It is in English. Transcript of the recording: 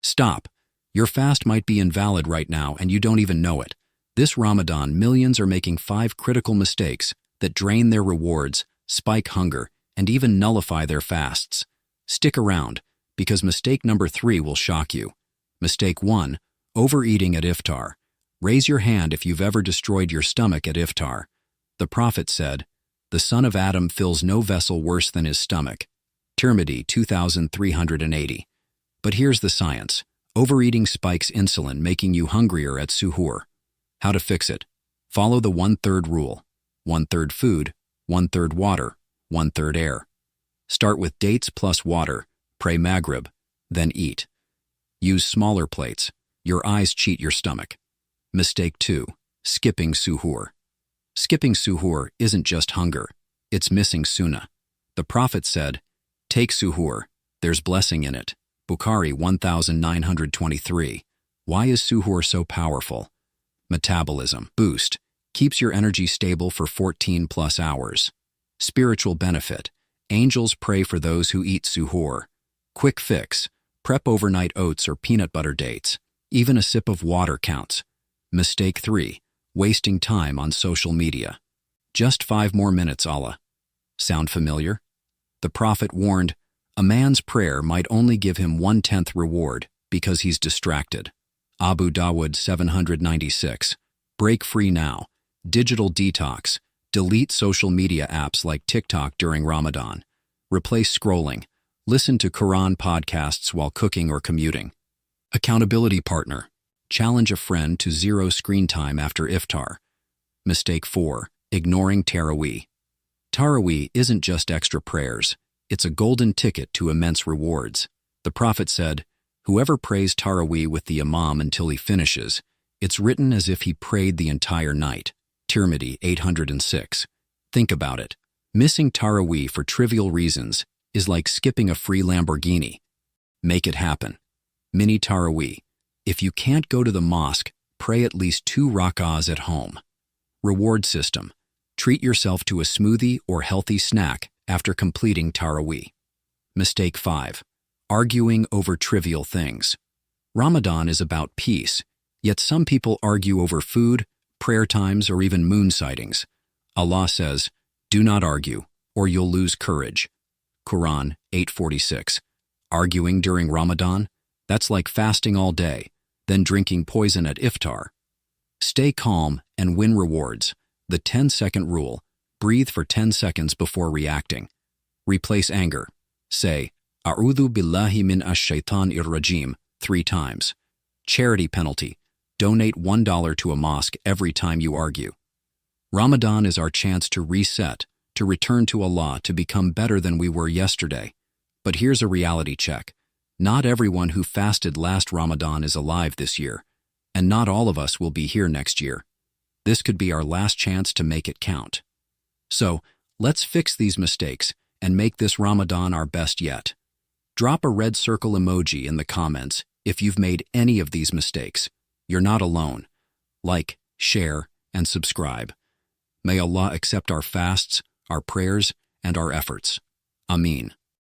Stop. Your fast might be invalid right now and you don't even know it. This Ramadan, millions are making 5 critical mistakes that drain their rewards, spike hunger, and even nullify their fasts. Stick around, because mistake number 3 will shock you. Mistake 1, overeating at Iftar. Raise your hand if you've ever destroyed your stomach at Iftar. The Prophet said, "The son of Adam fills no vessel worse than his stomach." Tirmidhi 2380. But here's the science. Overeating spikes insulin, making you hungrier at Suhoor. How to fix it? Follow the 1/3 rule. 1/3 food, 1/3 water, 1/3 air. Start with dates plus water, pray Maghrib, then eat. Use smaller plates. Your eyes cheat your stomach. Mistake 2, skipping Suhoor. Skipping Suhoor isn't just hunger, it's missing Sunnah. The Prophet said, "Take Suhoor, there's blessing in it." Bukhari 1923. Why is Suhoor so powerful? Metabolism boost. Keeps your energy stable for 14 plus hours. Spiritual benefit. Angels pray for those who eat Suhoor. Quick fix. Prep overnight oats or peanut butter dates. Even a sip of water counts. Mistake 3. Wasting time on social media. Just 5 more minutes, Allah. Sound familiar? The Prophet warned, a man's prayer might only give him 1/10 reward because he's distracted. Abu Dawud 796. Break free now. Digital detox. Delete social media apps like TikTok during Ramadan. Replace scrolling. Listen to Quran podcasts while cooking or commuting. Accountability partner. Challenge a friend to 0 screen time after Iftar. Mistake 4. Ignoring Taraweeh. Taraweeh isn't just extra prayers. It's a golden ticket to immense rewards. The Prophet said, "Whoever prays Taraweeh with the Imam until he finishes, it's written as if he prayed the entire night." Tirmidhi 806. Think about it. Missing Taraweeh for trivial reasons is like skipping a free Lamborghini. Make it happen. Mini Taraweeh. If you can't go to the mosque, pray at least 2 rak'ahs at home. Reward system. Treat yourself to a smoothie or healthy snack after completing Taraweeh. Mistake 5. Arguing over trivial things. Ramadan is about peace, yet some people argue over food, prayer times, or even moon sightings. Allah says, "Do not argue, or you'll lose courage." Quran 8:46. Arguing during Ramadan? That's like fasting all day, then drinking poison at Iftar. Stay calm and win rewards. The 10-second rule. Breathe for 10 seconds before reacting. Replace anger. Say, "A'udhu billahi min ash-shaytanir rajim" 3 times. Charity penalty. Donate $1 to a mosque every time you argue. Ramadan is our chance to reset, to return to Allah, to become better than we were yesterday. But here's a reality check. Not everyone who fasted last Ramadan is alive this year, and not all of us will be here next year. This could be our last chance to make it count. So, let's fix these mistakes and make this Ramadan our best yet. Drop a red circle emoji in the comments if you've made any of these mistakes. You're not alone. Like, share, and subscribe. May Allah accept our fasts, our prayers, and our efforts. Ameen.